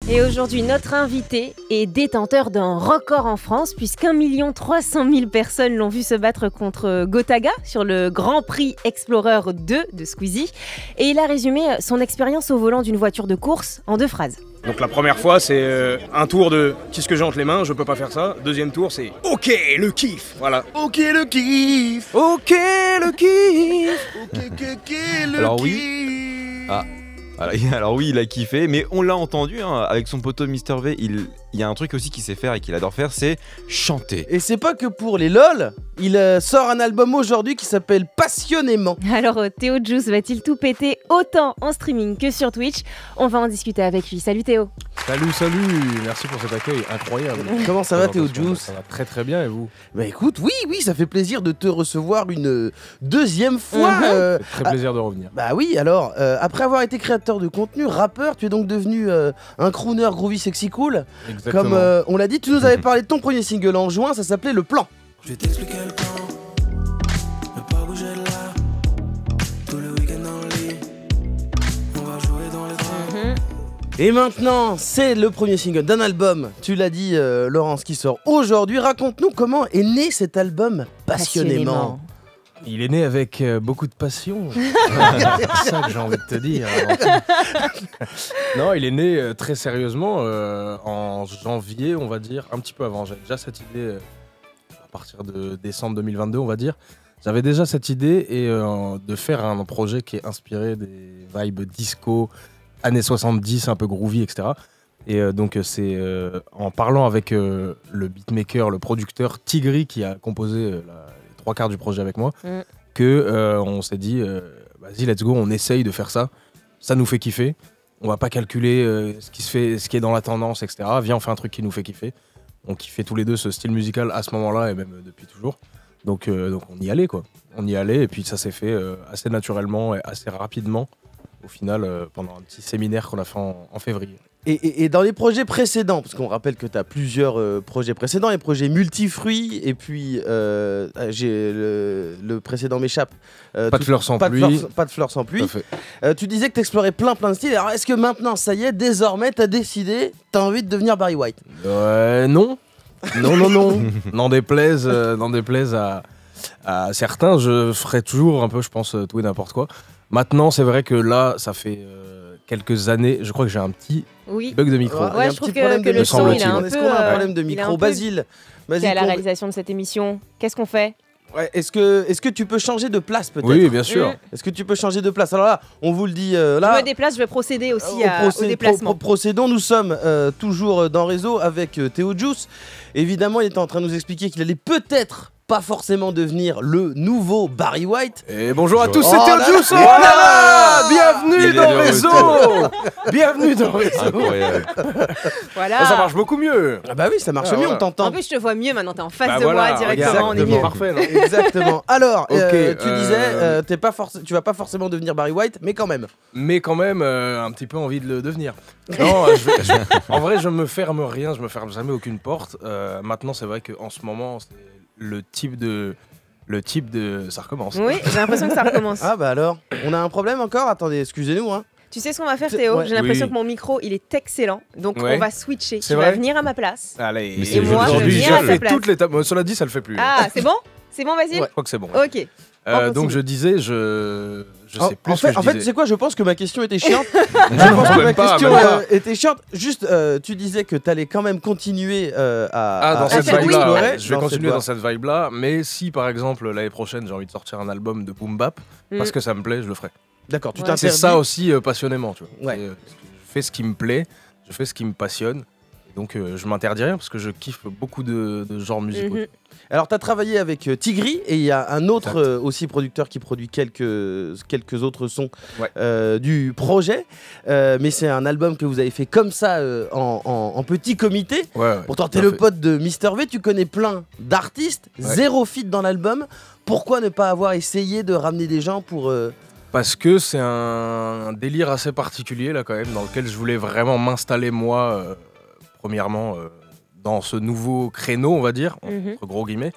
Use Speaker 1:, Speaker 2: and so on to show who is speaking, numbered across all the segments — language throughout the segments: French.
Speaker 1: Et aujourd'hui, notre invité est détenteur d'un record en France, puisqu'1 300 000 personnes l'ont vu se battre contre Gotaga sur le Grand Prix Explorer 2 de Squeezie. Et il a résumé son expérience au volant d'une voiture de course en 2 phrases.
Speaker 2: Donc la première fois, c'est un tour de « qu'est-ce que j'ai entre les mains, je peux pas faire ça ». Deuxième tour, c'est « ok, le kiff ». Voilà.
Speaker 3: Ok le kiff.
Speaker 2: Ok, le kiff.
Speaker 3: Ok le
Speaker 4: Alors
Speaker 3: kiff.
Speaker 4: oui. Alors oui, il a kiffé, mais on l'a entendu hein, avec son poteau Mr V, il y a un truc aussi qu'il sait faire et qu'il adore faire, c'est chanter.
Speaker 3: Et c'est pas que pour les LOL, il sort un album aujourd'hui qui s'appelle Passionnément.
Speaker 1: Alors Théo Juice va-t-il tout péter autant en streaming que sur Twitch? On va en discuter avec lui. Salut Théo.
Speaker 5: Salut, merci pour cet accueil incroyable.
Speaker 3: Comment ça va Théo Juice?
Speaker 5: Ça va très bien et vous?
Speaker 3: Bah écoute, oui, ça fait plaisir de te recevoir une deuxième fois.
Speaker 5: Très plaisir de revenir.
Speaker 3: Bah oui, alors, après avoir été créateur de contenu, rappeur, tu es donc devenu un crooner groovy sexy cool.
Speaker 5: Exactement.
Speaker 3: Comme on l'a dit, tu nous avais parlé de ton premier single en juin, ça s'appelait Le Plan.
Speaker 6: Je vais t'expliquer le plan, ne pas bouger de là, tout le week-end dans le lit, on va jouer dans les draps.
Speaker 3: Et maintenant, c'est le premier single d'un album, tu l'as dit Laurence, qui sort aujourd'hui. Raconte-nous comment est né cet album Passionnément.
Speaker 5: Il est né avec beaucoup de passion. C'est ça que j'ai envie de te dire. Non, il est né très sérieusement en janvier, on va dire, un petit peu avant. J'avais déjà cette idée à partir de décembre 2022, on va dire. J'avais déjà cette idée et de faire un projet qui est inspiré des vibes disco, années 70, un peu groovy, etc. Et donc c'est en parlant avec le beatmaker, le producteur Tigri qui a composé les 3/4 du projet avec moi, que on s'est dit vas-y let's go, on essaye de faire ça. Ça nous fait kiffer. On va pas calculer ce qui se fait, ce qui est dans la tendance, etc. Viens, on fait un truc qui nous fait kiffer. On kiffait tous les deux ce style musical à ce moment-là et même depuis toujours. Donc on y allait quoi. On y allait et puis ça s'est fait assez naturellement et assez rapidement au final pendant un petit séminaire qu'on a fait en février.
Speaker 3: Et dans les projets précédents, parce qu'on rappelle que tu as plusieurs projets précédents, les projets multifruits, et puis le précédent m'échappe.
Speaker 5: Pas de fleurs sans pluie.
Speaker 3: Pas de fleurs sans pluie. Tu disais que tu explorais plein de styles. Alors est-ce que maintenant, ça y est, désormais, tu as décidé, tu as envie de devenir Barry White?
Speaker 5: Non. N'en déplaise à certains, je ferai toujours un peu, je pense, tout et n'importe quoi. Maintenant, c'est vrai que là, ça fait quelques années, je crois que j'ai un petit bug de micro.
Speaker 1: Ouais, je trouve que le son, il a un peu...
Speaker 3: Est-ce qu'on a un problème de micro? Basile,
Speaker 1: qui est à la réalisation de cette émission. Qu'est-ce qu'on fait?
Speaker 3: Ouais, est-ce que tu peux changer de place peut-être?
Speaker 5: Oui, bien sûr.
Speaker 3: Est-ce que tu peux changer de place? Alors là, on vous le dit là.
Speaker 1: Je me déplace, je vais procéder aussi au déplacement.
Speaker 3: Procédons, nous sommes toujours dans Réseau avec Théo Juice. Évidemment, il était en train de nous expliquer qu'il allait peut-être pas forcément devenir le nouveau Barry White.
Speaker 5: Et bonjour à tous, c'est Théo Juice. Bienvenue dans Réseau. Bienvenue dans Réseau.
Speaker 4: Incroyable.
Speaker 1: Voilà.
Speaker 5: Ça marche beaucoup mieux.
Speaker 3: Ah bah oui, ça marche mieux, on t'entend.
Speaker 1: En plus, je te vois mieux maintenant, t'es en face de moi directement, on est mieux.
Speaker 5: Parfait. Non
Speaker 3: Exactement. Alors,
Speaker 5: Okay,
Speaker 3: tu disais, tu vas pas forcément devenir Barry White, mais quand même.
Speaker 5: Mais quand même, un petit peu envie de le devenir. Non, en vrai, je me ferme rien, je me ferme jamais aucune porte. Maintenant, c'est vrai qu'en ce moment, c'est le type de... Ça recommence.
Speaker 1: Oui, j'ai l'impression que ça recommence.
Speaker 3: Ah bah alors, on a un problème encore? Attendez, excusez-nous hein.
Speaker 1: Tu sais ce qu'on va faire Théo? J'ai l'impression que mon micro il est excellent, donc on va switcher. Tu vas venir à ma place.
Speaker 5: Allez,
Speaker 1: et moi je viens à ta place.
Speaker 5: Toutes les tables. Cela dit, ça le fait plus.
Speaker 1: Ah, c'est bon? C'est bon, vas-y.
Speaker 5: Je crois que c'est bon.
Speaker 1: Ok.
Speaker 5: Donc je disais, je sais plus ce que je disais.
Speaker 3: En fait, tu sais quoi? Je pense que ma question était chiante. Je pense que ma question était chiante. Juste, tu disais que tu allais quand même continuer
Speaker 5: dans cette vibe-là. Je vais continuer dans cette vibe-là. Mais si, par exemple, l'année prochaine, j'ai envie de sortir un album de boom bap, parce que ça me plaît, je le ferai.
Speaker 3: D'accord, tu t'interdis.
Speaker 5: C'est ça aussi passionnément, tu vois.
Speaker 3: Ouais.
Speaker 5: Je fais ce qui me plaît, je fais ce qui me passionne. Donc je m'interdis rien parce que je kiffe beaucoup de genres musicaux.
Speaker 3: Alors tu as travaillé avec Tigri et il y a un autre aussi producteur qui produit quelques autres sons du projet. Mais c'est un album que vous avez fait comme ça en petit comité. Pourtant tu es le pote de Mr V, tu connais plein d'artistes, zéro feat dans l'album. Pourquoi ne pas avoir essayé de ramener des gens pour...
Speaker 5: Parce que c'est un délire assez particulier là quand même, dans lequel je voulais vraiment m'installer moi... premièrement dans ce nouveau créneau, on va dire, entre gros guillemets.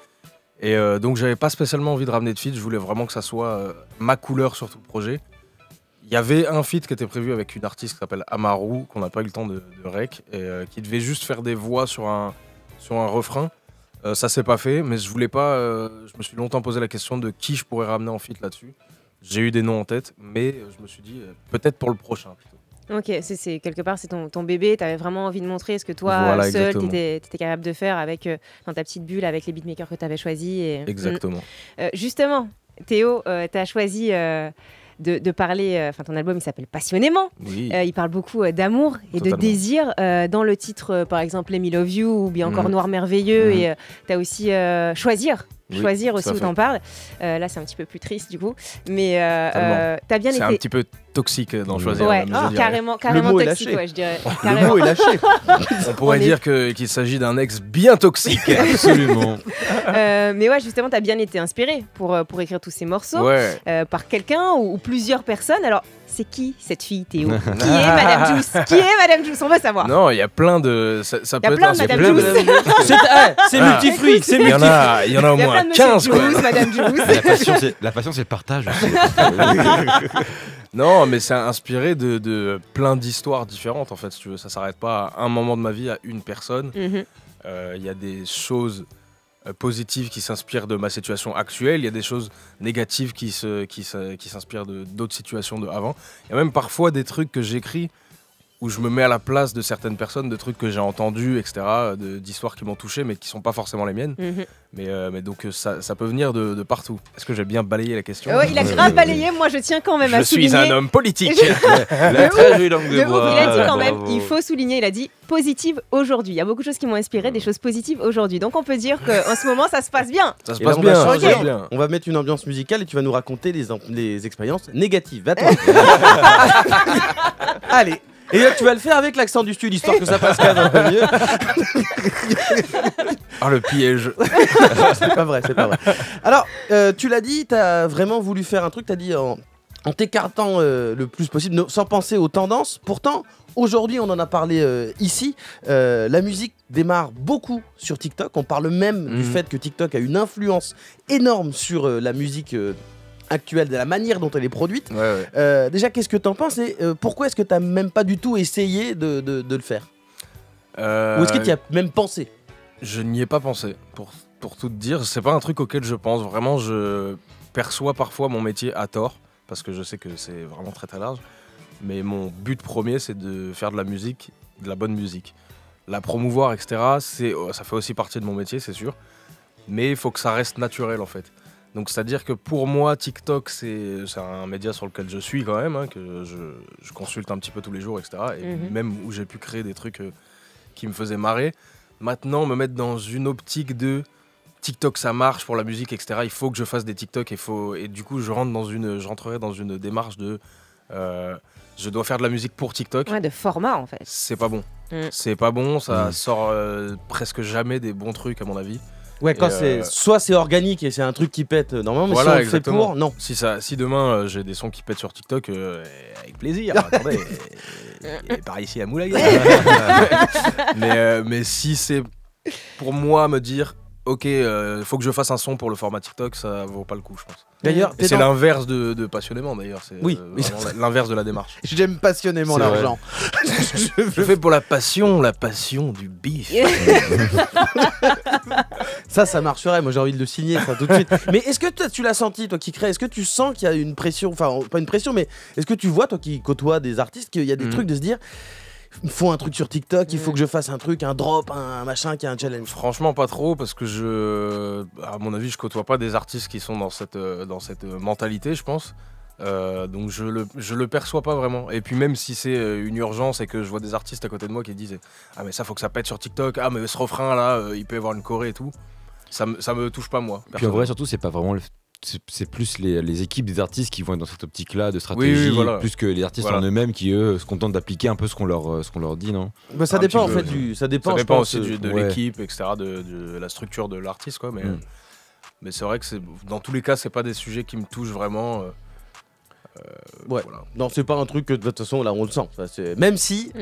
Speaker 5: Et donc, j'avais pas spécialement envie de ramener de feat, je voulais vraiment que ça soit ma couleur sur tout le projet. Il y avait un feat qui était prévu avec une artiste qui s'appelle Amaru, qu'on n'a pas eu le temps de rec, et qui devait juste faire des voix sur un refrain. Ça s'est pas fait, mais je voulais pas. Je me suis longtemps posé la question de qui je pourrais ramener en feat là-dessus. J'ai eu des noms en tête, mais je me suis dit peut-être pour le prochain plutôt.
Speaker 1: Ok, c'est quelque part, c'est ton bébé. Tu avais vraiment envie de montrer ce que toi,
Speaker 5: Voilà,
Speaker 1: seul,
Speaker 5: exactement.
Speaker 1: tu étais capable de faire avec, dans ta petite bulle avec les beatmakers que tu avais choisis. Et...
Speaker 5: Exactement.
Speaker 1: Justement, Théo, tu as choisi de parler. Enfin, ton album, il s'appelle Passionnément.
Speaker 5: Oui.
Speaker 1: Il parle beaucoup d'amour et
Speaker 5: Totalement.
Speaker 1: de désir. Dans le titre, par exemple, Let Me Love You ou bien encore
Speaker 5: Mhm.
Speaker 1: Noir Merveilleux.
Speaker 5: Mhm.
Speaker 1: Et tu as aussi Choisir.
Speaker 5: Oui,
Speaker 1: Choisir
Speaker 5: tout
Speaker 1: aussi
Speaker 5: à
Speaker 1: où
Speaker 5: fait.
Speaker 1: t'en parles. Là, c'est un petit peu plus triste du coup. Mais
Speaker 5: Totalement.
Speaker 1: t'as bien
Speaker 5: C'est un
Speaker 1: été.
Speaker 5: petit peu toxique d'en choisir.
Speaker 1: Ouais,
Speaker 5: même, je dirais.
Speaker 1: carrément
Speaker 3: mot est
Speaker 1: toxique,
Speaker 3: lâché.
Speaker 1: ouais, je dirais.
Speaker 3: Le
Speaker 1: Carrément.
Speaker 3: mot est lâché.
Speaker 5: On pourrait
Speaker 1: On est-
Speaker 5: dire qu'il s'agit d'un ex bien toxique.
Speaker 4: Absolument.
Speaker 1: Mais ouais, justement, t'as bien été inspiré pour écrire tous ces morceaux
Speaker 5: Ouais.
Speaker 1: par quelqu'un ou plusieurs personnes. Alors, c'est qui cette fille, Théo? Qui est Madame Juice? Qui est Madame Juice? On veut savoir.
Speaker 5: Non, il y a plein de. Ça
Speaker 1: Il y a
Speaker 5: peut
Speaker 1: plein de
Speaker 5: être un-
Speaker 1: Madame Juice.
Speaker 3: C'est
Speaker 5: Ah.
Speaker 3: multifruit, c'est
Speaker 5: Il y en
Speaker 3: multifruit.
Speaker 5: a au
Speaker 1: Il y a
Speaker 5: moins
Speaker 1: plein de Monsieur
Speaker 5: 15 quoi.
Speaker 1: Juice, Madame Juice.
Speaker 4: La passion, c'est le partage aussi.
Speaker 5: Non, mais c'est inspiré de plein d'histoires différentes en fait, si tu veux. Ça s'arrête pas à un moment de ma vie, à une personne.
Speaker 1: Mhm.
Speaker 5: Il y a des choses positives qui s'inspirent de ma situation actuelle. Il y a des choses négatives qui s'inspirent d'autres situations de avant. Il y a même parfois des trucs que j'écris où je me mets à la place de certaines personnes, de trucs que j'ai entendus, etc., d'histoires qui m'ont touché, mais qui sont pas forcément les miennes.
Speaker 1: Mhm.
Speaker 5: Mais donc ça peut venir de partout. Est-ce que j'ai bien balayé la question
Speaker 1: Ouais, il a grave balayé. Moi, je tiens quand même à
Speaker 5: Je suis
Speaker 1: souligner.
Speaker 5: un homme politique.
Speaker 4: La très jolie langue de
Speaker 1: De ouf,
Speaker 4: bois.
Speaker 1: il a dit quand même,
Speaker 4: Bravo.
Speaker 1: il faut souligner, il a dit positive aujourd'hui. Il y a beaucoup de choses qui m'ont inspiré, des choses positives aujourd'hui. Donc on peut dire qu'en ce moment, ça se passe bien.
Speaker 5: Ça se
Speaker 3: Et là,
Speaker 5: passe
Speaker 3: on va
Speaker 5: bien,
Speaker 3: changer.
Speaker 5: ça se passe bien.
Speaker 3: On va mettre une ambiance musicale et tu vas nous raconter les expériences négatives. Va toi. Allez. Et là, tu vas le faire avec l'accent du studio, histoire que ça passe quand même un peu mieux.
Speaker 5: Ah, le piège.
Speaker 3: C'est pas vrai, c'est pas vrai. Alors, tu l'as dit, t'as vraiment voulu faire un truc, t'as dit en t'écartant le plus possible, sans penser aux tendances. Pourtant, aujourd'hui, on en a parlé ici, la musique démarre beaucoup sur TikTok. On parle même du fait que TikTok a une influence énorme sur la musique actuelle, de la manière dont elle est produite.
Speaker 5: Ouais.
Speaker 3: Déjà, qu'est-ce que t'en penses et pourquoi est-ce que t'as même pas du tout essayé de le faire? Ou est-ce que tu y as même pensé?
Speaker 5: Je n'y ai pas pensé. Pour tout te dire, c'est pas un truc auquel je pense. Vraiment, je perçois parfois mon métier à tort, parce que je sais que c'est vraiment très très large. Mais mon but premier, c'est de faire de la musique, de la bonne musique. La promouvoir, etc., ça fait aussi partie de mon métier, c'est sûr. Mais il faut que ça reste naturel, en fait. Donc, c'est-à-dire que pour moi, TikTok, c'est un média sur lequel je suis quand même, hein, que je consulte un petit peu tous les jours, etc. Et même où j'ai pu créer des trucs qui me faisaient marrer. Maintenant, me mettre dans une optique de TikTok, ça marche pour la musique, etc. Il faut que je fasse des TikTok et du coup, je rentrerai dans une démarche de je dois faire de la musique pour TikTok.
Speaker 1: Ouais, de format en fait.
Speaker 5: C'est pas bon.
Speaker 1: Mm.
Speaker 5: C'est pas bon, ça sort presque jamais des bons trucs à mon avis.
Speaker 3: Ouais, quand
Speaker 5: Et,
Speaker 3: soit c'est organique et c'est un truc qui pète normalement, mais
Speaker 5: Voilà,
Speaker 3: si on le
Speaker 5: exactement.
Speaker 3: fait pour, non.
Speaker 5: Si demain j'ai des sons qui pètent sur TikTok, avec plaisir. Attendez, il est par ici à Moulaga. mais si c'est pour moi me dire, ok, faut que je fasse un son pour le format TikTok, ça vaut pas le coup, je pense.
Speaker 3: D'ailleurs,
Speaker 5: Et c'est l'inverse de passionnément d'ailleurs. C'est
Speaker 3: Oui.
Speaker 5: vraiment l'inverse de la démarche.
Speaker 3: j'aime passionnément
Speaker 5: C'est vrai.
Speaker 3: l'argent.
Speaker 5: Je fais pour la passion du bif.
Speaker 3: Ça marcherait. Moi, j'ai envie de le signer ça tout de suite. Mais est-ce que toi, tu l'as senti, toi qui crée, est-ce que tu sens qu'il y a une pression, enfin pas une pression, mais est-ce que tu vois, toi qui côtoies des artistes, qu'il y a des trucs de se dire, il faut un truc sur TikTok, il faut que je fasse un truc, un drop, un machin, qui a un challenge.
Speaker 5: Franchement, pas trop, parce que à mon avis, je côtoie pas des artistes qui sont dans cette mentalité, je pense. Donc je le perçois pas vraiment. Et puis même si c'est une urgence et que je vois des artistes à côté de moi qui disent ah mais ça faut que ça pète sur TikTok, ah mais ce refrain là, il peut y avoir une choré et tout, ça me touche pas moi.
Speaker 4: Puis en vrai, surtout, c'est pas vraiment c'est plus les équipes des artistes qui vont être dans cette optique-là de
Speaker 5: Oui,
Speaker 4: stratégie,
Speaker 5: voilà.
Speaker 4: plus que les artistes
Speaker 5: Voilà.
Speaker 4: en eux-mêmes qui, eux, se contentent d'appliquer un peu ce qu'on leur dit, non?
Speaker 3: Bah, ça
Speaker 5: Un
Speaker 3: dépend en
Speaker 5: petit peu,
Speaker 3: fait ça
Speaker 5: Ça
Speaker 3: dépend, je
Speaker 5: dépend
Speaker 3: pense,
Speaker 5: aussi de
Speaker 4: ouais.
Speaker 5: l'équipe, etc., de la structure de l'artiste, quoi. Mais c'est vrai que dans tous les cas, c'est pas des sujets qui me touchent vraiment.
Speaker 3: Ouais.
Speaker 5: Voilà.
Speaker 3: Non, c'est pas un truc que de toute façon là on le sent. Ça, même si,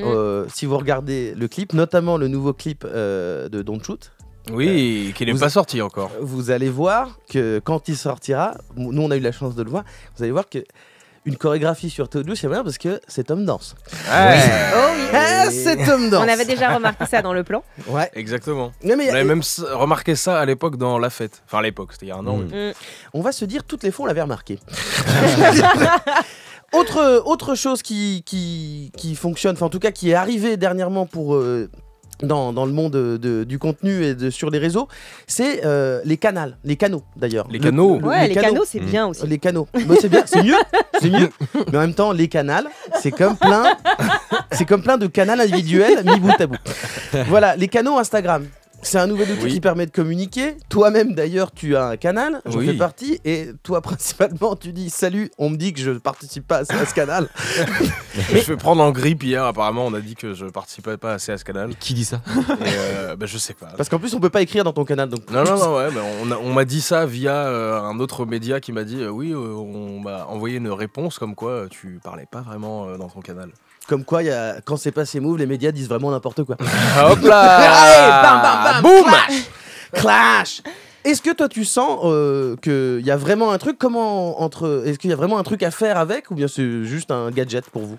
Speaker 3: si vous regardez le clip, notamment le nouveau clip de Don't Shoot,
Speaker 5: Oui, qui n'est
Speaker 3: vous-
Speaker 5: pas sorti encore.
Speaker 3: vous allez voir que quand il sortira, nous on a eu la chance de le voir, vous allez voir que une chorégraphie sur Théo Douce, c'est bien parce que cet homme danse.
Speaker 1: Oh oui.
Speaker 3: Ah, cet homme danse.
Speaker 1: On avait déjà remarqué ça dans le plan.
Speaker 3: Ouais.
Speaker 5: Exactement.
Speaker 3: Non, mais,
Speaker 5: On avait même remarqué ça à l'époque dans La Fête. Enfin, à l'époque, c'était il y a un an.
Speaker 4: Mm.
Speaker 3: on va se dire, toutes les fois, on l'avait remarqué. Autre chose qui fonctionne, enfin en tout cas qui est arrivé dernièrement pour dans le monde du contenu et sur les réseaux, c'est les canaux d'ailleurs.
Speaker 5: Les canaux.
Speaker 1: Ouais, les canaux, c'est bien aussi.
Speaker 3: Les canaux. Bah, c'est bien, c'est mieux. Mais en même temps, les canals, c'est comme plein de canals individuels mis bout à bout. Voilà, les canaux Instagram. C'est un nouvel outil qui permet de communiquer. Toi-même, d'ailleurs, tu as un canal, j'en fais partie. Et toi, principalement, tu dis « Salut, on me dit que je participe pas assez à ce canal. »
Speaker 5: Je vais prendre en grippe hier, apparemment, on a dit que je participais pas assez à ce canal.
Speaker 4: Qui dit ça?
Speaker 5: Et je sais pas.
Speaker 3: Parce qu'en plus, on peut pas écrire dans ton canal. Donc...
Speaker 5: Non, ouais, mais on m'a dit ça via un autre média qui m'a dit on m'a envoyé une réponse comme quoi tu parlais pas vraiment dans ton canal.
Speaker 3: Comme quoi, quand c'est pas ces moves, les médias disent vraiment n'importe quoi.
Speaker 5: Hop là.
Speaker 3: Allez, bam, bam, bam,
Speaker 5: boum.
Speaker 3: Clash. Est-ce que toi tu sens qu'il y a vraiment un truc est-ce qu'il y a vraiment un truc à faire avec ou bien c'est juste un gadget pour vous?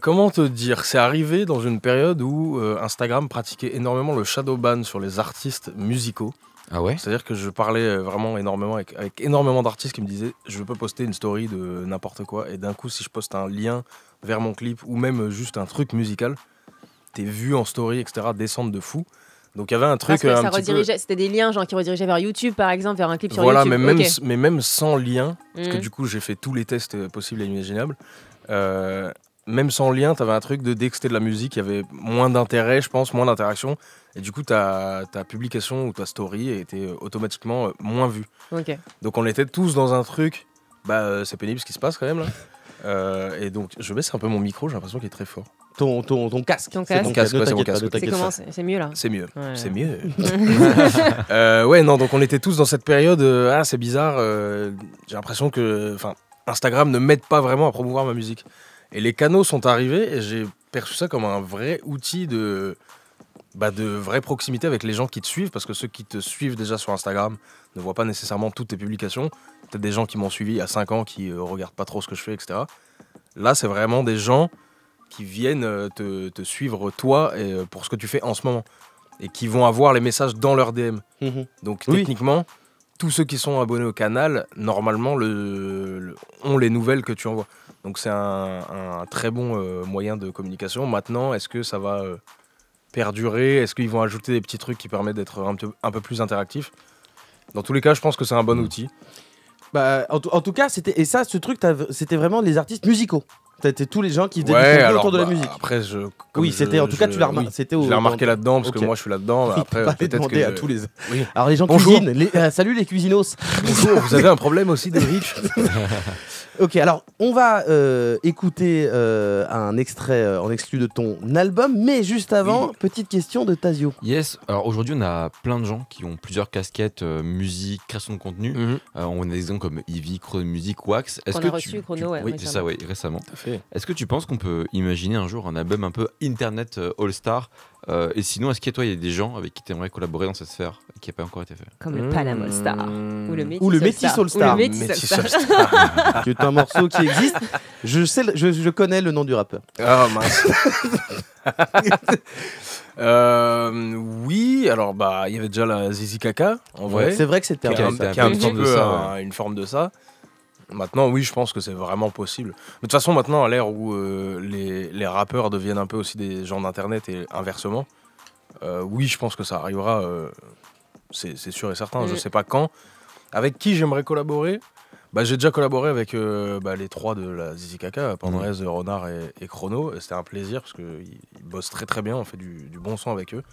Speaker 5: Comment te dire? C'est arrivé dans une période où Instagram pratiquait énormément le shadow ban sur les artistes musicaux.
Speaker 4: Ah ouais?
Speaker 5: C'est-à-dire que je parlais vraiment énormément avec énormément d'artistes qui me disaient je veux pas poster une story de n'importe quoi et d'un coup si je poste un lien vers mon clip ou même juste un truc musical, tes vues en story etc descendent de fou. Donc il y avait un truc
Speaker 1: parce que ça redirigeait, c'était des liens genre qui redirigeaient vers YouTube par exemple, vers un clip sur
Speaker 5: voilà,
Speaker 1: YouTube.
Speaker 5: Voilà,
Speaker 1: Okay.
Speaker 5: mais même sans lien, parce que du coup j'ai fait tous les tests possibles et imaginables. Même sans lien, t'avais un truc de dès que c'était de la musique, il y avait moins d'intérêt, je pense, moins d'interaction. Et du coup, ta publication ou ta story était automatiquement moins vue.
Speaker 1: Okay.
Speaker 5: Donc on était tous dans un truc, c'est pénible ce qui se passe quand même là. Et donc je baisse un peu mon micro, j'ai l'impression qu'il est très fort.
Speaker 3: Ton casque.
Speaker 1: Ton casque.
Speaker 5: Mon casque, ouais, c'est mon casque.
Speaker 1: C'est comment? C'est mieux là.
Speaker 5: C'est mieux.
Speaker 1: Ouais.
Speaker 5: C'est mieux. Ouais, non, donc on était tous dans cette période, c'est bizarre, j'ai l'impression que Instagram ne m'aide pas vraiment à promouvoir ma musique. Et les canaux sont arrivés et j'ai perçu ça comme un vrai outil de vraie proximité avec les gens qui te suivent, parce que ceux qui te suivent déjà sur Instagram ne voient pas nécessairement toutes tes publications. Peut-être des gens qui m'ont suivi il y a 5 ans qui regardent pas trop ce que je fais, etc. Là, c'est vraiment des gens qui viennent te suivre toi et pour ce que tu fais en ce moment et qui vont avoir les messages dans leur DM. Donc techniquement, tous ceux qui sont abonnés au canal, normalement, ont les nouvelles que tu envoies. Donc c'est un très bon moyen de communication. Maintenant, est-ce que ça va perdurer? Est-ce qu'ils vont ajouter des petits trucs qui permettent d'être un peu plus interactifs? Dans tous les cas, je pense que c'est un bon outil.
Speaker 3: En tout cas, ce truc, c'était vraiment les artistes musicaux. C'était tous les gens qui faisaient du contenu autour de la musique.
Speaker 5: Après,
Speaker 3: tu l'as remarqué.
Speaker 5: Je l'ai remarqué là-dedans parce que moi je suis là-dedans. Après, peut-être que
Speaker 3: à tous les.
Speaker 5: Oui.
Speaker 3: Alors les gens
Speaker 5: Bonjour.
Speaker 3: cuisinent. Salut les cuisinos.
Speaker 5: Bonjour. Vous avez un problème aussi de Rich?
Speaker 3: Ok, alors on va écouter un extrait en exclu de ton album, mais juste avant, petite question de Tazio.
Speaker 4: Yes, alors aujourd'hui on a plein de gens qui ont plusieurs casquettes, musique, création de contenu. On a des exemples comme Ivy, Chrono Music, Wax.
Speaker 1: Qu'on a reçu, Chrono,
Speaker 4: oui, c'est ça, oui, récemment.
Speaker 5: Tout à fait.
Speaker 4: Est-ce que tu penses qu'on peut imaginer un jour un album un peu Internet All-Star et sinon, est-ce qu'il y a des gens avec qui tu aimerais collaborer dans cette sphère qui n'a pas encore été fait?
Speaker 1: Comme le Panama All Star ou le Métis
Speaker 3: All Star.
Speaker 1: Métis All Star.
Speaker 3: Qui est un morceau qui existe. Je connais le nom du rappeur.
Speaker 5: Ah mince. Oui, alors il y avait déjà la Zizi Kaka en vrai.
Speaker 3: C'est vrai que c'était
Speaker 5: qui a un petit peu une forme de ça. Maintenant, oui, je pense que c'est vraiment possible. Mais de toute façon, maintenant, à l'ère où les rappeurs deviennent un peu aussi des gens d'internet et inversement, oui, je pense que ça arrivera. C'est sûr et certain. Je sais pas quand. Avec qui j'aimerais collaborer? J'ai déjà collaboré avec les 3 de la Zizi Kaka, Pandrez, Renard et Chrono. Et c'était un plaisir parce qu'ils bossent très très bien. On fait du bon son avec eux.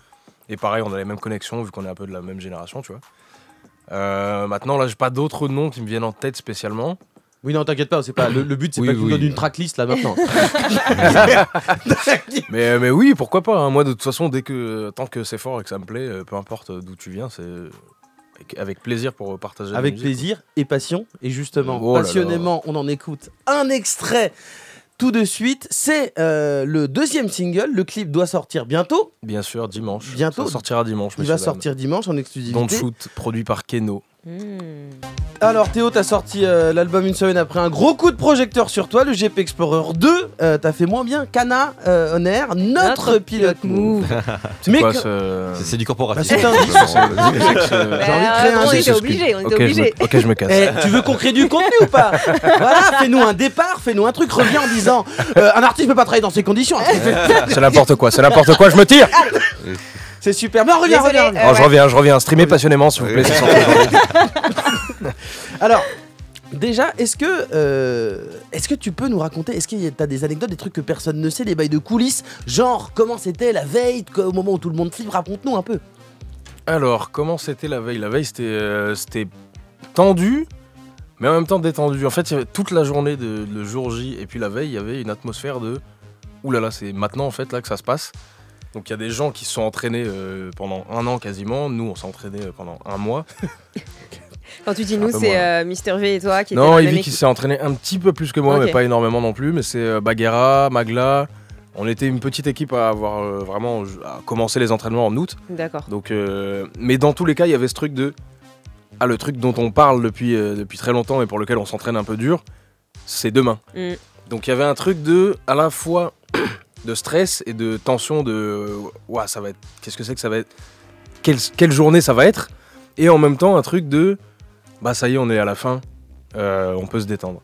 Speaker 5: Et pareil, on a les mêmes connexions vu qu'on est un peu de la même génération, tu vois. Maintenant, là, j'ai pas d'autres noms qui me viennent en tête spécialement.
Speaker 3: Oui, non, t'inquiète pas, c'est pas le but, c'est pas que tu me donnes une tracklist là maintenant.
Speaker 5: mais oui, pourquoi pas. Hein. Moi, de toute façon, tant que c'est fort et que ça me plaît, peu importe d'où tu viens, c'est avec plaisir pour partager.
Speaker 3: Avec
Speaker 5: musique,
Speaker 3: plaisir et passion. Et justement,
Speaker 5: Oh là
Speaker 3: passionnément, on en écoute un extrait. Tout de suite, c'est le 2e single. Le clip doit sortir bientôt.
Speaker 5: Bien sûr, dimanche.
Speaker 3: Bientôt.
Speaker 5: Ça sortira dimanche.
Speaker 3: Il va sortir dimanche en exclusivité.
Speaker 5: Don't Shoot, produit par Keno.
Speaker 3: Alors Théo, t'as sorti l'album une semaine après un gros coup de projecteur sur toi, le GP Explorer 2. T'as fait moins bien qu'Anna On Air, notre pilote move.
Speaker 5: C'est quoi
Speaker 4: C'est du corporatif.
Speaker 3: c'est un disque. J'ai envie de créer un
Speaker 1: on
Speaker 3: disque.
Speaker 1: était obligés, on était obligés.
Speaker 5: Ok, je me casse.
Speaker 3: Eh, tu veux qu'on crée du contenu ou pas? Voilà, fais-nous un départ, fais-nous un truc, reviens en disant un artiste peut pas travailler dans ces conditions.
Speaker 5: C'est n'importe quoi, je me tire.
Speaker 3: C'est super, mais reviens.
Speaker 5: Je reviens. Streamez passionnément, s'il vous plaît. c'est sorti aujourd'hui.
Speaker 3: Alors, déjà, est-ce que tu peux nous raconter, est-ce que t'as des anecdotes, des trucs que personne ne sait, des bails de coulisses, genre comment c'était la veille, au moment où tout le monde flippe, raconte-nous un peu.
Speaker 5: Alors, comment c'était la veille? La veille, c'était tendu, mais en même temps détendu. En fait, il y avait toute la journée de jour J, et puis la veille, il y avait une atmosphère de oulala, c'est maintenant en fait là que ça se passe. Donc il y a des gens qui se sont entraînés pendant 1 an quasiment. Nous, on s'est entraînés pendant 1 mois.
Speaker 1: Quand tu dis nous, c'est Mister V et toi qui
Speaker 5: Non,
Speaker 1: étaient
Speaker 5: Ivy qui s'est entraîné un petit peu plus que moi,
Speaker 1: Ok.
Speaker 5: mais pas énormément non plus. Mais c'est Baguera, Magla. On était une petite équipe à avoir vraiment à commencer les entraînements en août.
Speaker 1: D'accord.
Speaker 5: Donc, mais dans tous les cas, il y avait ce truc de le truc dont on parle depuis très longtemps et pour lequel on s'entraîne un peu dur, c'est demain. Donc il y avait un truc de à la fois de stress et de tension de ouah, ça va être, qu'est-ce que c'est que ça va être, quelle journée ça va être, et en même temps un truc de bah ça y est, on est à la fin, on peut se détendre.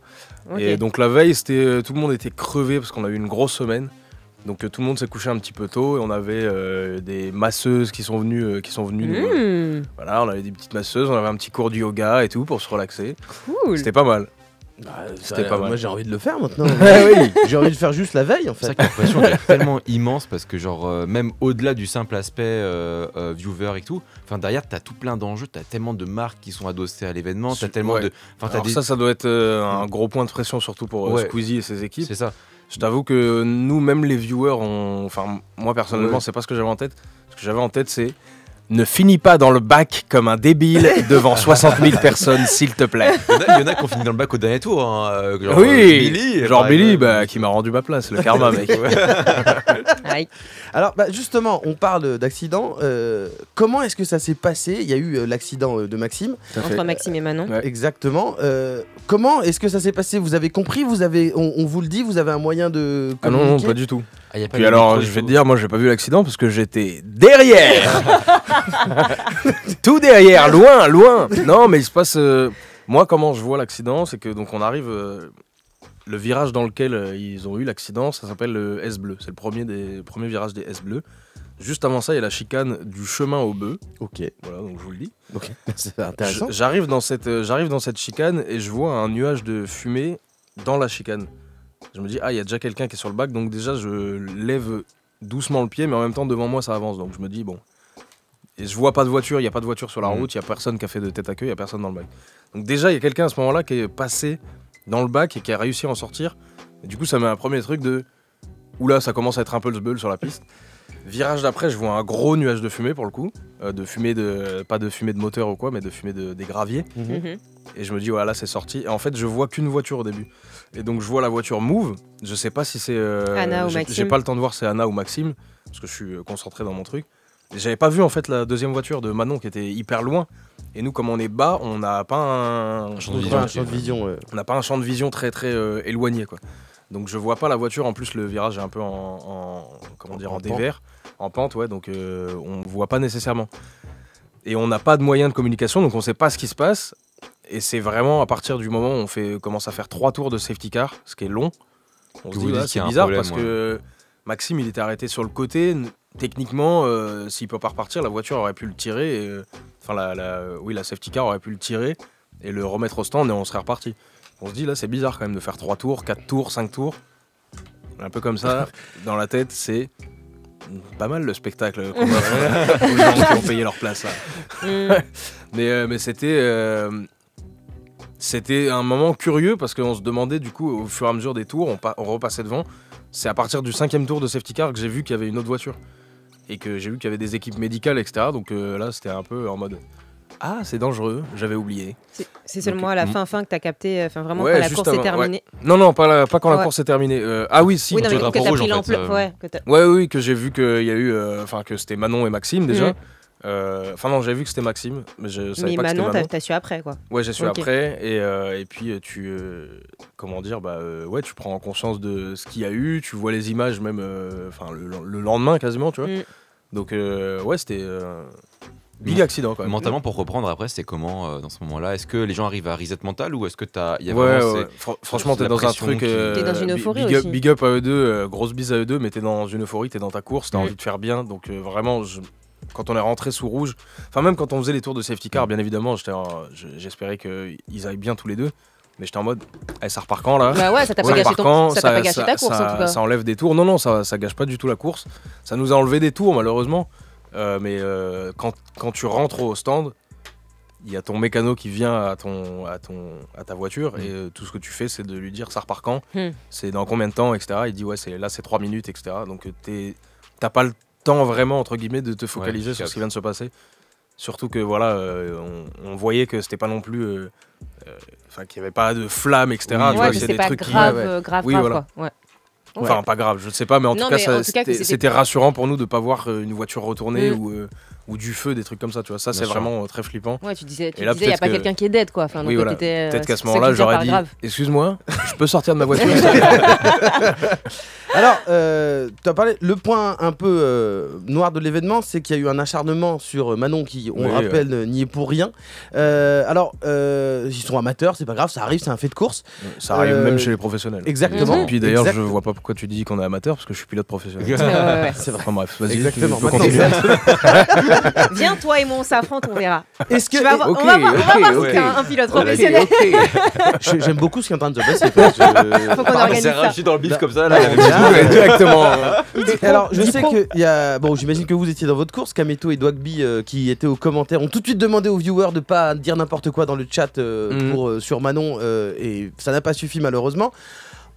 Speaker 1: Ok.
Speaker 5: Et donc la veille, c'était tout le monde était crevé parce qu'on a eu une grosse semaine. Donc tout le monde s'est couché un petit peu tôt et on avait des masseuses qui sont venues nous, voilà, on avait des petites masseuses, on avait un petit cours de yoga et tout pour se relaxer.
Speaker 1: Cool.
Speaker 5: C'était pas mal.
Speaker 3: C'était
Speaker 5: pas mal.
Speaker 3: Moi j'ai envie de le faire maintenant.
Speaker 5: Oui.
Speaker 3: J'ai envie de faire juste la veille en
Speaker 4: C'est
Speaker 3: fait.
Speaker 4: ça que l'impression est tellement immense parce que genre même au-delà du simple aspect viewer et tout, enfin derrière t'as tout plein d'enjeux, t'as tellement de marques qui sont adossées à l'événement, t'as tellement
Speaker 5: Ouais.
Speaker 4: de, enfin t'as
Speaker 5: Alors ça doit être un gros point de pression surtout pour
Speaker 4: Ouais.
Speaker 5: Squeezie et ses équipes.
Speaker 4: c'est ça.
Speaker 5: Je t'avoue que nous, même les viewers, enfin moi personnellement,
Speaker 4: Ouais.
Speaker 5: c'est pas ce que j'avais en tête. Ce que j'avais en tête, c'est ne finis pas dans le bac comme un débile devant 60 000 personnes, s'il te plaît.
Speaker 4: Il y en a qui ont fini dans le bac au dernier tour. Hein, genre,
Speaker 5: Oui,
Speaker 4: Billy.
Speaker 5: genre
Speaker 4: par
Speaker 5: Billy,
Speaker 4: exemple.
Speaker 5: qui m'a rendu ma place, le karma, mec.
Speaker 1: Aïe.
Speaker 3: Alors justement, on parle d'accident. Comment est-ce que ça s'est passé? Il y a eu l'accident de Maxime.
Speaker 1: Entre Maxime et Manon.
Speaker 5: Ouais.
Speaker 3: Exactement. Comment est-ce que ça s'est passé? Vous avez compris? On vous le dit? Vous avez un moyen de
Speaker 5: Ah non,
Speaker 3: communiquer?
Speaker 5: pas du tout.
Speaker 4: Ah, y a pas
Speaker 5: Puis
Speaker 4: de
Speaker 5: alors,
Speaker 4: micro,
Speaker 5: je vais
Speaker 4: il
Speaker 5: te dire, moi, j'ai pas vu l'accident parce que j'étais derrière. Tout derrière, loin. Non, mais il se passe. Moi, comment je vois l'accident, c'est que donc on arrive. Le virage dans lequel ils ont eu l'accident, ça s'appelle le S bleu. C'est le premier virage des S bleus. Juste avant ça, il y a la chicane du chemin au bœuf.
Speaker 3: Ok.
Speaker 5: Voilà, donc je vous le dis.
Speaker 3: Ok. C'est intéressant.
Speaker 5: J'arrive dans cette chicane et je vois un nuage de fumée dans la chicane. Je me dis, il y a déjà quelqu'un qui est sur le bac, donc déjà je lève doucement le pied, mais en même temps devant moi ça avance, donc je me dis bon. Et je vois pas de voiture, il y a pas de voiture sur la route, il y a personne qui a fait de tête à queue, il y a personne dans le bac. Donc déjà il y a quelqu'un à ce moment-là qui est passé dans le bac et qui a réussi à en sortir. Et du coup ça met un premier truc de oula, ça commence à être un peu le sbeul sur la piste. Virage d'après, je vois un gros nuage de fumée pour le coup, de fumée pas de fumée de moteur ou quoi, mais de fumée des graviers.
Speaker 1: Mhm.
Speaker 5: Et je me dis, voilà, c'est sorti. Et en fait, je vois qu'une voiture au début. Et donc, je vois la voiture move. Je sais pas si c'est.
Speaker 1: Anna ou
Speaker 5: j'ai
Speaker 1: Maxime.
Speaker 5: pas le temps de voir si c'est Anna ou Maxime, parce que je suis concentré dans mon truc. Et j'avais pas vu en fait la deuxième voiture de Manon qui était hyper loin. Et nous, comme on est bas, on n'a pas un
Speaker 4: champ de
Speaker 3: Ouais,
Speaker 4: vision.
Speaker 3: un champ de vision. Ouais.
Speaker 5: on n'a pas un champ de vision très très éloigné, quoi. Donc, je vois pas la voiture. En plus, le virage est un peu comment dire,
Speaker 3: En
Speaker 5: en
Speaker 3: pente.
Speaker 5: dévers, en pente, ouais. Donc, on voit pas nécessairement. Et on n'a pas de moyen de communication, donc on sait pas ce qui se passe. Et c'est vraiment à partir du moment où on commence à faire 3 tours de safety car, ce qui est long. On
Speaker 4: Que
Speaker 5: se
Speaker 4: vous
Speaker 5: dit,
Speaker 4: dites
Speaker 5: là,
Speaker 4: qu'il y
Speaker 5: c'est
Speaker 4: a un
Speaker 5: bizarre
Speaker 4: problème,
Speaker 5: parce que Maxime, il était arrêté sur le côté. Techniquement, s'il peut pas repartir, la voiture aurait pu le tirer. Enfin, la safety car aurait pu le tirer et le remettre au stand et on serait reparti. On se dit, là, c'est bizarre quand même de faire 3 tours, 4 tours, 5 tours. Un peu comme ça, dans la tête, c'est pas mal le spectacle qu'on va faire aux gens qui ont payé leur place là. Mais c'était un moment curieux parce qu'on se demandait du coup au fur et à mesure des tours, on repassait devant. C'est à partir du 5e tour de safety car que j'ai vu qu'il y avait une autre voiture et que j'ai vu qu'il y avait des équipes médicales, etc. Donc là c'était un peu en mode c'est dangereux, j'avais oublié.
Speaker 1: C'est seulement
Speaker 5: Donc,
Speaker 1: à la fin que t'as capté, enfin vraiment
Speaker 5: Ouais,
Speaker 1: quand la
Speaker 5: juste
Speaker 1: course
Speaker 5: avant,
Speaker 1: est terminée.
Speaker 5: Non, pas quand la
Speaker 1: Ouais.
Speaker 5: course est terminée. Ah oui, si.
Speaker 1: Oui, non, mais
Speaker 4: le
Speaker 1: que
Speaker 4: drapeau
Speaker 1: t'as
Speaker 4: rouge,
Speaker 1: pris
Speaker 4: en fait,
Speaker 1: l'ampleur. Ouais, que t'as-
Speaker 5: Ouais, oui, que j'ai vu qu'il y a eu, que c'était Manon et Maxime déjà. Enfin non, j'avais vu que c'était Maxime, mais je savais
Speaker 1: Mais
Speaker 5: pas que c'était
Speaker 1: Manon,
Speaker 5: Manon.
Speaker 1: t'as su après, quoi.
Speaker 5: Ouais, j'ai su
Speaker 1: Ok.
Speaker 5: après, et puis comment dire, ouais, tu prends conscience de ce qu'il y a eu, tu vois les images même, enfin le lendemain quasiment, tu vois.
Speaker 1: Mm.
Speaker 5: Donc ouais, c'était big accident quand même.
Speaker 4: Mentalement, pour reprendre après, c'est comment dans ce moment-là? Est-ce que les gens arrivent à reset mental ou est-ce que il y a
Speaker 5: Ouais,
Speaker 4: vraiment
Speaker 5: ouais. Franchement, t'es
Speaker 4: la
Speaker 5: dans un
Speaker 4: pression
Speaker 5: truc.
Speaker 4: qui-
Speaker 1: T'es dans une euphorie
Speaker 5: big up,
Speaker 1: aussi.
Speaker 5: big up à eux deux, grosse bise à eux deux, mais t'es dans une euphorie, t'es dans ta course, t'as
Speaker 1: Mm.
Speaker 5: envie de faire bien. Donc vraiment, quand on est rentré sous rouge, enfin même quand on faisait les tours de safety car, bien évidemment, j'espérais qu'ils aillent bien tous les deux. Mais j'étais en mode, ça repart quand là?
Speaker 1: Bah ouais, ça t'a pas
Speaker 5: Ça
Speaker 1: gâché
Speaker 5: repart
Speaker 1: ton-
Speaker 5: quand
Speaker 1: ça t'a pas gâché ta course, en tout cas.
Speaker 5: Ça enlève des tours. Non, ça gâche pas du tout la course. Ça nous a enlevé des tours malheureusement. Mais quand tu rentres au stand, il y a ton mécano qui vient à ta voiture et tout ce que tu fais, c'est de lui dire ça repart quand, c'est dans combien de temps, etc. Il dit ouais, c'est 3 minutes, etc. Donc t'as pas le temps vraiment entre guillemets de te focaliser sur ce qui vient de se passer. Surtout que voilà, on voyait que c'était pas non plus, enfin qu'il y avait pas de flammes, etc. Tu
Speaker 1: Ouais,
Speaker 5: vois,
Speaker 1: que
Speaker 5: c'est
Speaker 1: c'est
Speaker 5: des
Speaker 1: pas
Speaker 5: trucs
Speaker 1: grave, grave,
Speaker 5: Oui,
Speaker 1: grave,
Speaker 5: voilà.
Speaker 1: quoi. Ouais.
Speaker 5: Enfin, pas grave, je ne sais pas, mais en
Speaker 1: Non,
Speaker 5: tout cas,
Speaker 1: mais en tout cas, que
Speaker 5: c'était rassurant pour nous de ne pas voir une voiture retourner ou du feu, des trucs comme ça, tu vois. Ça, c'est
Speaker 4: Bien sûr.
Speaker 5: vraiment très flippant.
Speaker 1: Ouais, tu disais,
Speaker 5: Et là,
Speaker 1: il n'y a
Speaker 5: peut-être
Speaker 1: pas
Speaker 5: que-
Speaker 1: quelqu'un qui est dead, quoi. Enfin,
Speaker 5: Oui,
Speaker 1: donc
Speaker 5: voilà.
Speaker 1: t'étais,
Speaker 5: Peut-être qu'à ce
Speaker 1: ceux
Speaker 5: moment-là,
Speaker 1: qui disaient
Speaker 5: j'aurais
Speaker 1: pas
Speaker 5: dit
Speaker 1: grave.
Speaker 5: excuse-moi, je peux sortir de ma voiture.
Speaker 3: Alors, tu as parlé, le point un peu noir de l'événement, c'est qu'il y a eu un acharnement sur Manon qui, on
Speaker 5: Oui,
Speaker 3: rappelle, n'y est pour rien. Alors, ils sont amateurs, c'est pas grave, ça arrive, c'est un fait de course.
Speaker 5: Ça arrive
Speaker 3: Euh,
Speaker 5: même chez les professionnels.
Speaker 3: Exactement.
Speaker 1: Mhm.
Speaker 5: Et puis d'ailleurs, je
Speaker 3: Exact-
Speaker 5: vois pas pourquoi tu dis qu'on est amateur, parce que je suis pilote professionnel.
Speaker 1: Ouais.
Speaker 3: C'est vrai.
Speaker 5: Enfin bref, vas-y,
Speaker 3: Exactement.
Speaker 5: tu peux
Speaker 3: Maintenant,
Speaker 5: continuer.
Speaker 1: Viens, toi et moi, on s'affronte, on verra.
Speaker 3: Est-ce que
Speaker 1: Tu vas voir,
Speaker 5: ok,
Speaker 1: on va voir,
Speaker 5: ok,
Speaker 1: si
Speaker 5: ok.
Speaker 1: t'es un pilote professionnel.
Speaker 3: J'aime beaucoup ce qui est en train de se passer. quoi.
Speaker 1: Faut qu'on organise
Speaker 4: C'est
Speaker 1: ça.
Speaker 4: rajouté dans le bif comme ça,
Speaker 3: Là,
Speaker 4: là.
Speaker 3: on est
Speaker 5: Directement.
Speaker 3: Alors, je sais que il y a. Bon, j'imagine que vous étiez dans votre course. Kameto et Dwagby, qui étaient aux commentaires, ont tout de suite demandé aux viewers de pas dire n'importe quoi dans le chat sur Manon, et ça n'a pas suffi malheureusement.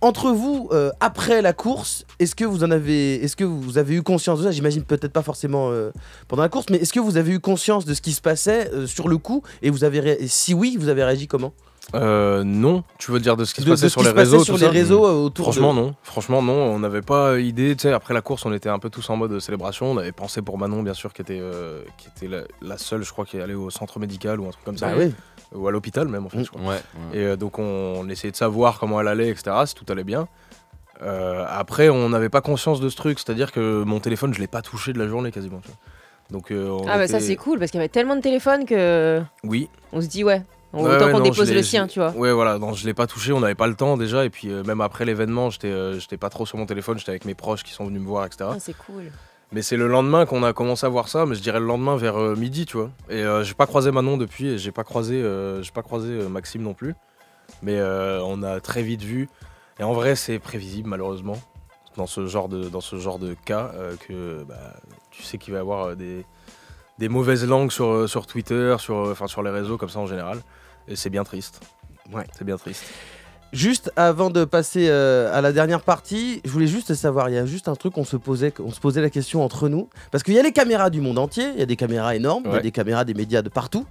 Speaker 3: Entre vous, après la course, est-ce que vous avez eu conscience de ça? J'imagine peut-être pas forcément pendant la course, mais est-ce que vous avez eu conscience de ce qui se passait sur le coup et et si oui, vous avez réagi comment?
Speaker 5: Non, tu veux dire de ce qui se
Speaker 3: De
Speaker 5: passait
Speaker 3: ce
Speaker 5: sur
Speaker 3: qui
Speaker 5: les
Speaker 3: se passait
Speaker 5: réseaux,
Speaker 3: sur
Speaker 5: tout
Speaker 3: les
Speaker 5: ça
Speaker 3: réseaux autour
Speaker 5: Franchement
Speaker 3: de...
Speaker 5: non, on n'avait pas idée, tu sais, après la course on était un peu tous en mode célébration, on avait pensé pour Manon bien sûr qui était la seule je crois qui est allée au centre médical ou un truc comme ça,
Speaker 3: Bah oui.
Speaker 5: ou à l'hôpital même en fait je crois.
Speaker 4: Ouais.
Speaker 5: Et donc on essayait de savoir comment elle allait, etc., si tout allait bien. Après on n'avait pas conscience de ce truc, c'est-à-dire que mon téléphone je l'ai pas touché de la journée quasiment, tu vois. Donc on
Speaker 1: Ah bah ça
Speaker 5: était-
Speaker 1: c'est cool parce qu'il y avait tellement de téléphones que
Speaker 5: Oui.
Speaker 1: on se dit ouais,
Speaker 5: Ouais,
Speaker 1: autant
Speaker 5: ouais,
Speaker 1: qu'on
Speaker 5: non,
Speaker 1: dépose
Speaker 5: je l'ai-
Speaker 1: le sien, tu vois.
Speaker 5: Ouais, voilà, non, je l'ai pas touché, on n'avait pas le temps déjà, et puis même après l'événement, j'étais pas trop sur mon téléphone, j'étais avec mes proches qui sont venus me voir, etc.
Speaker 1: Ah, c'est cool.
Speaker 5: Mais c'est le lendemain qu'on a commencé à voir ça, mais je dirais le lendemain vers midi, tu vois. Et j'ai pas croisé Manon depuis, et j'ai pas croisé Maxime non plus. Mais on a très vite vu, et en vrai, c'est prévisible malheureusement dans ce genre de cas que tu sais qu'il va y avoir des mauvaises langues sur Twitter, sur les réseaux comme ça en général. Et c'est bien triste.
Speaker 3: Ouais.
Speaker 5: C'est bien triste.
Speaker 3: Juste avant de passer à la dernière partie, je voulais juste savoir, il y a juste un truc, on se posait la question entre nous, parce qu'il y a les caméras du monde entier, il y a des caméras énormes, il y a
Speaker 5: Ouais.
Speaker 3: des caméras des médias de partout,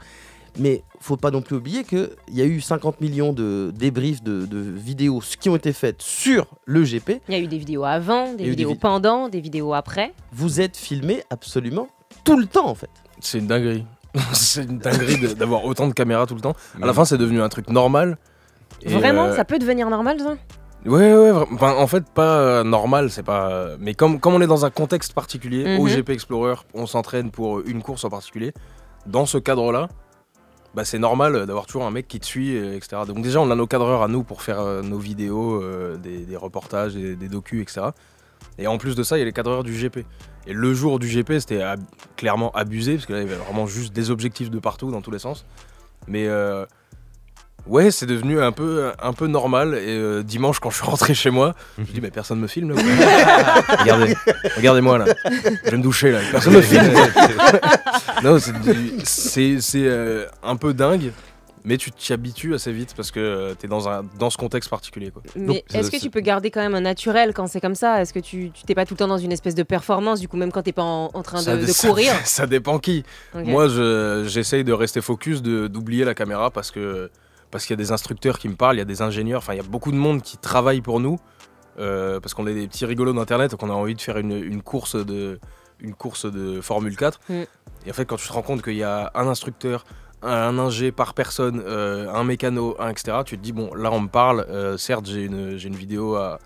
Speaker 3: mais faut pas non plus oublier qu'il y a eu 50 millions de débriefs de vidéos qui ont été faites sur le GP.
Speaker 1: Il y a eu des vidéos avant, des
Speaker 3: Il y a eu des
Speaker 1: vidéos
Speaker 3: vid-
Speaker 1: pendant, des vidéos après.
Speaker 3: Vous êtes filmés absolument tout le temps en fait.
Speaker 5: C'est une dinguerie. C'est une dinguerie d'avoir autant de caméras tout le temps. À la fin, c'est devenu un truc normal. Et,
Speaker 1: Vraiment, ça peut devenir normal ça?
Speaker 5: Ouais, enfin, en fait, pas normal, c'est pas. Mais comme on est dans un contexte particulier, au
Speaker 1: Mhm.
Speaker 5: GP Explorer, on s'entraîne pour une course en particulier. Dans ce cadre-là, c'est normal d'avoir toujours un mec qui te suit, etc. Donc déjà, on a nos cadreurs à nous pour faire nos vidéos, des reportages, des docus, etc. Et en plus de ça, il y a les cadreurs du GP. Et le jour du GP, c'était clairement abusé, parce que là, il y avait vraiment juste des objectifs de partout, dans tous les sens. Mais ouais, c'est devenu un peu normal. Et dimanche, quand je suis rentré chez moi, je me dis, mais personne me filme là ou pas Regardez-moi là. Je vais me doucher là. Personne me filme. Non, c'est un peu dingue. Mais tu t'y habitues assez vite parce que t'es dans ce contexte particulier, quoi.
Speaker 1: Mais
Speaker 4: Donc,
Speaker 1: est-ce que tu peux garder quand même un naturel quand c'est comme ça? Est-ce que tu t'es pas tout le temps dans une espèce de performance, du coup, même quand t'es pas en train de courir?
Speaker 5: Ça dépend qui.
Speaker 1: Ok.
Speaker 5: Moi, j'essaye de rester focus, d'oublier la caméra parce qu'il y a des instructeurs qui me parlent, il y a des ingénieurs, enfin il y a beaucoup de monde qui travaille pour nous parce qu'on est des petits rigolos d'internet, donc on a envie de faire une course une course de Formule 4. Et en fait, quand tu te rends compte qu'il y a un instructeur, un ingé par personne, un mécano, etc., tu te dis, bon, là, on me parle. Certes, j'ai une vidéo à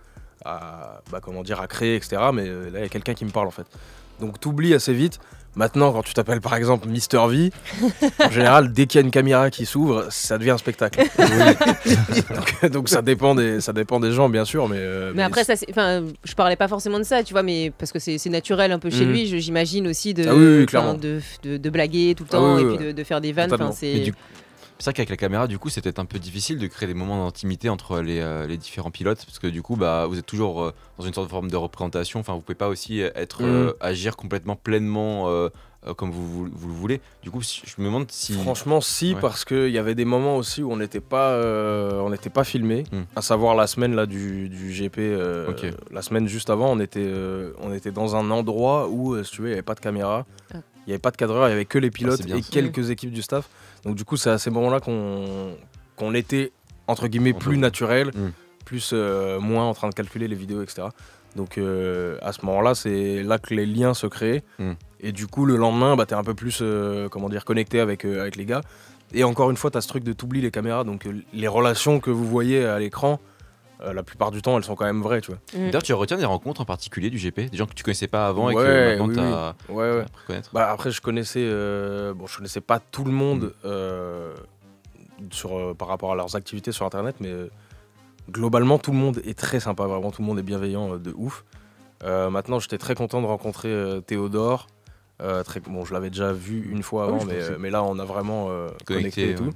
Speaker 5: créer, etc., mais là, il y a quelqu'un qui me parle, en fait. Donc, t'oublies assez vite. Maintenant, quand tu t'appelles par exemple Mister V, en général, dès qu'il y a une caméra qui s'ouvre, ça devient un spectacle. donc ça dépend des gens, bien sûr. Mais
Speaker 1: après, je parlais pas forcément de ça, tu vois, mais parce que c'est naturel un peu chez lui, j'imagine aussi de blaguer tout le temps et puis de faire des vannes.
Speaker 4: C'est vrai qu'avec la caméra, du coup, c'est peut-être un peu difficile de créer des moments d'intimité entre les différents pilotes, parce que du coup, vous êtes toujours dans une sorte de forme de représentation. Enfin, vous pouvez pas aussi agir complètement pleinement comme vous le voulez. Du coup, je me demande si.
Speaker 5: Franchement, parce qu'il y avait des moments aussi où on n'était pas filmé. À savoir la semaine là du GP, la semaine juste avant, on était dans un endroit où, si tu veux, il n'y avait pas de caméra, il n'y avait pas de cadreur, il n'y avait que les pilotes et quelques équipes du staff. Donc du coup, c'est à ces moments-là qu'on était, entre guillemets, plus naturel, plus moins en train de calculer les vidéos, etc. Donc à ce moment-là, c'est là que les liens se créent. Et du coup, le lendemain, t'es un peu plus connecté avec les gars. Et encore une fois, t'as ce truc de t'oublies les caméras. Donc les relations que vous voyez à l'écran, la plupart du temps, elles sont quand même vraies, tu vois.
Speaker 4: D'ailleurs, tu retiens des rencontres en particulier du GP, des gens que tu connaissais pas avant et que maintenant t'as appris à connaître.
Speaker 5: Après, je connaissais pas tout le monde par rapport à leurs activités sur Internet, mais globalement, tout le monde est très sympa, vraiment, tout le monde est bienveillant de ouf. Maintenant, j'étais très content de rencontrer Théodore. Je l'avais déjà vu une fois avant, mais là, on a vraiment connecté et tout.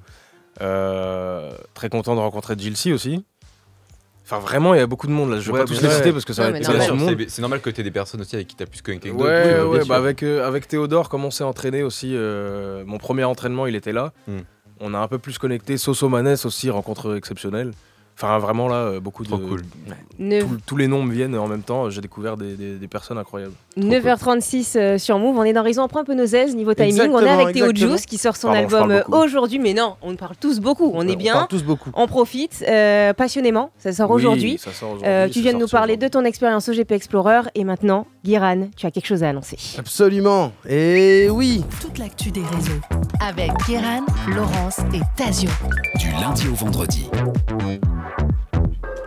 Speaker 5: Très content de rencontrer Jilcy aussi. Enfin, vraiment, il y a beaucoup de monde là. Je vais pas tous les citer parce que ça va être tout le monde.
Speaker 4: C'est normal que tu aies des personnes aussi avec qui tu as pu se connecter.
Speaker 5: Avec Théodore, comme on s'est entraîné aussi, mon premier entraînement, il était là. On a un peu plus connecté. Soso Manès aussi, rencontre exceptionnelle. Enfin, vraiment là, beaucoup de.
Speaker 4: Cool.
Speaker 5: Tous les noms me viennent en même temps. J'ai découvert des personnes incroyables.
Speaker 1: 9h36 sur Move. On est dans Raison, on prend un peu nos aises niveau timing. On est avec Théo Juice qui sort son album aujourd'hui. Mais non, on parle tous beaucoup. On est bien.
Speaker 3: On parle tous beaucoup.
Speaker 1: On profite passionnément. Ça sort aujourd'hui.
Speaker 5: Ça sort aujourd'hui.
Speaker 1: Tu viens de nous parler de ton expérience au GP Explorer. Et maintenant, Guiran, tu as quelque chose à annoncer.
Speaker 3: Absolument. Et oui.
Speaker 7: Toute l'actu des réseaux. Avec Guiran, Laurence et Tazio.
Speaker 8: Du lundi au vendredi.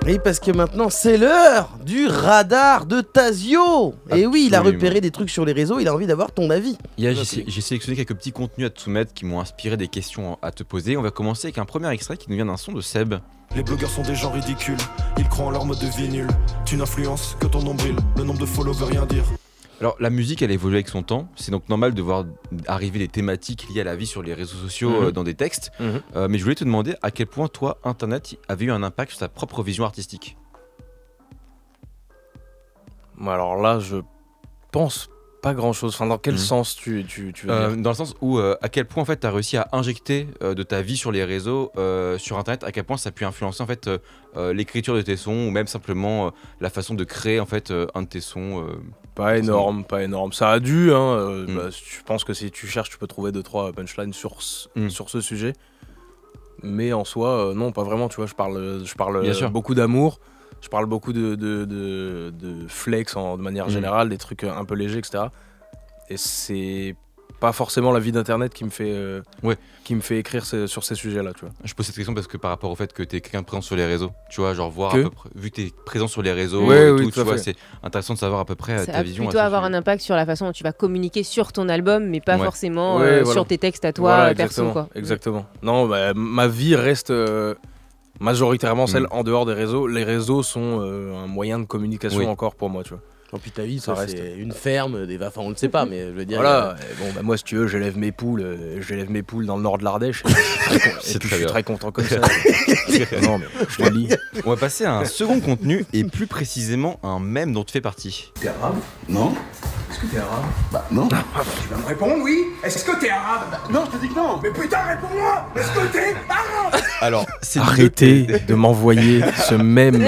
Speaker 3: Oui, parce que maintenant, c'est l'heure du radar de Tazio. Et oui, il a repéré des trucs sur les réseaux, il a envie d'avoir ton avis.
Speaker 4: J'ai sélectionné quelques petits contenus à te soumettre qui m'ont inspiré des questions à te poser. On va commencer avec un premier extrait qui nous vient d'un son de Seb.
Speaker 9: Les blogueurs sont des gens ridicules, ils croient en leur mode de vie nul. Tu n'influences que ton nombril, le nombre de follow veut rien dire.
Speaker 4: Alors la musique elle évolue avec son temps, c'est donc normal de voir arriver des thématiques liées à la vie sur les réseaux sociaux dans des textes, mais je voulais te demander à quel point toi, Internet, avait eu un impact sur ta propre vision artistique.
Speaker 5: Alors là, je pense pas grand chose. Enfin, dans quel sens tu veux dire?
Speaker 4: Dans le sens où à quel point en fait tu as réussi à injecter de ta vie sur les réseaux, sur Internet, à quel point ça a pu influencer en fait l'écriture de tes sons ou même simplement la façon de créer en fait un de tes sons.
Speaker 5: Pas énorme. Ça a dû. Je pense que si tu cherches, tu peux trouver 2-3 punchlines sur ce sujet. Mais en soi, non, pas vraiment. Tu vois, je parle beaucoup d'amour. Je parle beaucoup de flex de manière générale, des trucs un peu légers, etc. Et c'est pas forcément la vie d'Internet qui me fait écrire sur ces sujets-là, tu vois.
Speaker 4: Je pose cette question parce que par rapport au fait que t'es quelqu'un de présent sur les réseaux, tu vois, genre voir à peu près, vu que t'es présent sur les réseaux, tu vois, c'est intéressant de savoir à peu près ta vision.
Speaker 1: Ça va plutôt avoir un impact sur la façon dont tu vas communiquer sur ton album, mais pas forcément sur tes textes à toi, perso, quoi.
Speaker 5: Exactement. Non, ma vie reste majoritairement celle en dehors des réseaux. Les réseaux sont un moyen de communication encore pour moi, tu vois.
Speaker 3: Et puis ta vie, ça reste une ferme, enfin on ne sait pas, mais je veux dire.
Speaker 5: Voilà, moi si tu veux, j'élève mes poules dans le nord de l'Ardèche. Et puis je suis très content comme ça. Non, mais je te lis.
Speaker 4: On va passer à un second contenu et plus précisément un mème dont tu fais partie.
Speaker 9: T'es arabe? Non. Est-ce que t'es arabe? Bah non.
Speaker 10: Tu vas me répondre oui? Est-ce que t'es arabe?
Speaker 9: Non, je te dis que non.
Speaker 10: Mais putain, réponds-moi! Est-ce que t'es arabe?
Speaker 4: Alors,
Speaker 5: arrêtez de m'envoyer ce mème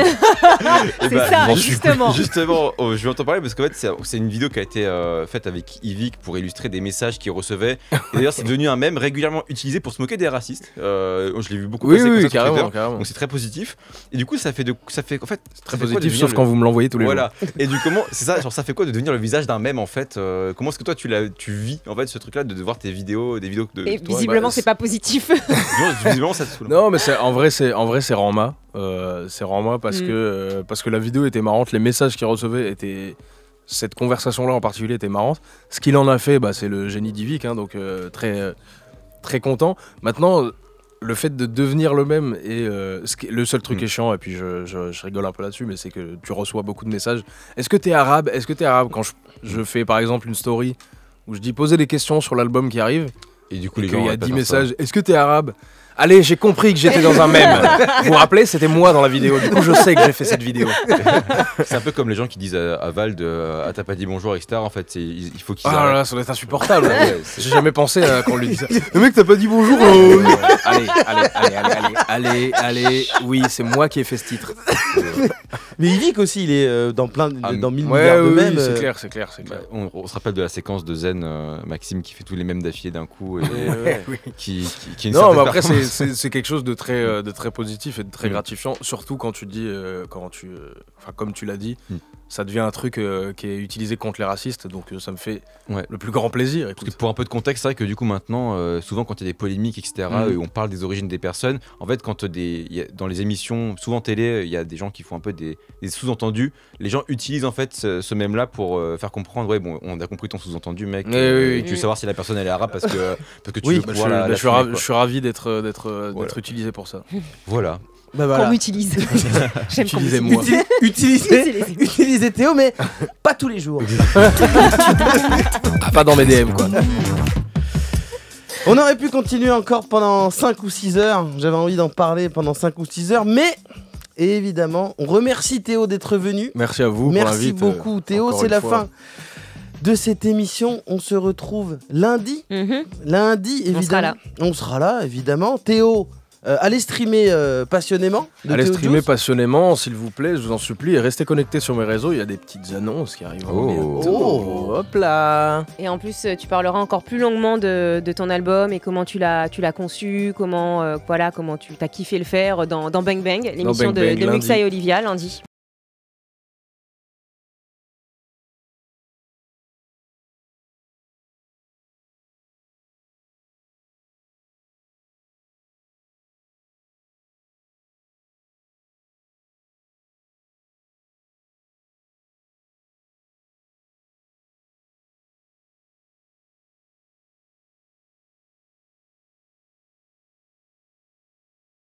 Speaker 1: C'est ça, justement.
Speaker 4: Justement, je vais en parler parce qu'en fait, c'est une vidéo qui a été faite avec Yvick pour illustrer des messages qu'il recevait. Et d'ailleurs, c'est devenu un mème régulièrement utilisé pour se moquer des racistes. Je l'ai vu beaucoup passer comme ça sur Twitter.
Speaker 5: Carrément.
Speaker 4: Donc c'est très positif. Et du coup, ça fait en fait
Speaker 5: très positif, sauf quand vous me l'envoyez tous les jours.
Speaker 4: Voilà. Et du comment, c'est ça. Genre, ça fait quoi de devenir le visage d'un mème en fait Comment est-ce que toi tu vis en fait ce truc-là de voir tes vidéos, des vidéos de
Speaker 1: Et
Speaker 4: toi,
Speaker 1: visiblement, c'est pas positif.
Speaker 4: visiblement, ça te saoule.
Speaker 5: Non, mais en vrai, c'est Ranma. C'est Ranma parce que la vidéo était marrante, les messages qu'il recevait étaient. Cette conversation-là en particulier était marrante. Ce qu'il en a fait, c'est le génie d'Yvick, hein, donc très, très content. Maintenant, le fait de devenir le même, et le seul truc est chiant, et puis je rigole un peu là-dessus, mais c'est que tu reçois beaucoup de messages. Est-ce que t'es arabe ? Est-ce que t'es arabe ? Quand je fais par exemple une story où je dis poser des questions sur l'album qui arrive,
Speaker 4: et du coup,
Speaker 5: il y a 10 messages. Est-ce que t'es arabe ? Allez, j'ai compris que j'étais dans un mème. Vous vous rappelez, c'était moi dans la vidéo. Du coup, je sais que j'ai fait cette vidéo.
Speaker 4: C'est un peu comme les gens qui disent à Vald, ah t'as pas dit bonjour, etc. En fait, il faut qu'ils
Speaker 5: arrêtent.
Speaker 4: Là,
Speaker 5: ça doit être insupportable. J'ai jamais pensé quand on lui dit ça. Le mec, t'as pas dit bonjour. Allez. Oui, c'est moi qui ai fait ce titre.
Speaker 3: Mais Yvick aussi, il est dans dans 1000 milliards de mèmes.
Speaker 5: C'est clair.
Speaker 4: On se rappelle de la séquence de Zen, Maxime qui fait tous les mèmes d'affilée d'un coup. Qui
Speaker 5: non, mais après, c'est quelque chose de très positif et de très gratifiant, surtout quand tu dis, comme tu l'as dit, ça devient un truc qui est utilisé contre les racistes, donc ça me fait le plus grand plaisir.
Speaker 4: Parce que pour un peu de contexte, c'est vrai que du coup maintenant, souvent quand il y a des polémiques, etc., et on parle des origines des personnes, en fait quand dans les émissions, souvent télé, il y a des gens qui font un peu des sous-entendus, les gens utilisent en fait ce même-là pour faire comprendre, on a compris ton sous-entendu mec, et tu veux savoir si la personne elle est arabe parce que tu veux pouvoir
Speaker 5: je suis ravi d'être utilisé pour ça.
Speaker 4: Voilà.
Speaker 1: Qu'on m'utilise. J'aime
Speaker 5: Utilisez-moi.
Speaker 3: Utilisez Théo, mais pas tous les jours.
Speaker 5: Pas dans mes DM, quoi.
Speaker 3: On aurait pu continuer encore pendant 5 ou 6 heures. J'avais envie d'en parler pendant 5 ou 6 heures, mais évidemment, on remercie Théo d'être venu.
Speaker 5: Merci à vous.
Speaker 3: Merci beaucoup, Théo. C'est la fin de cette émission. On se retrouve lundi. Lundi, évidemment. On sera là, évidemment. Théo. Allez streamer passionnément.
Speaker 5: Allez streamer passionnément, s'il vous plaît, je vous en supplie. Et restez connectés sur mes réseaux, il y a des petites annonces qui arrivent bientôt. Hop là.
Speaker 1: Et en plus, tu parleras encore plus longuement de ton album et comment tu l'as conçu, comment tu as kiffé le faire dans Bang Bang, l'émission de Muxa et Olivia lundi.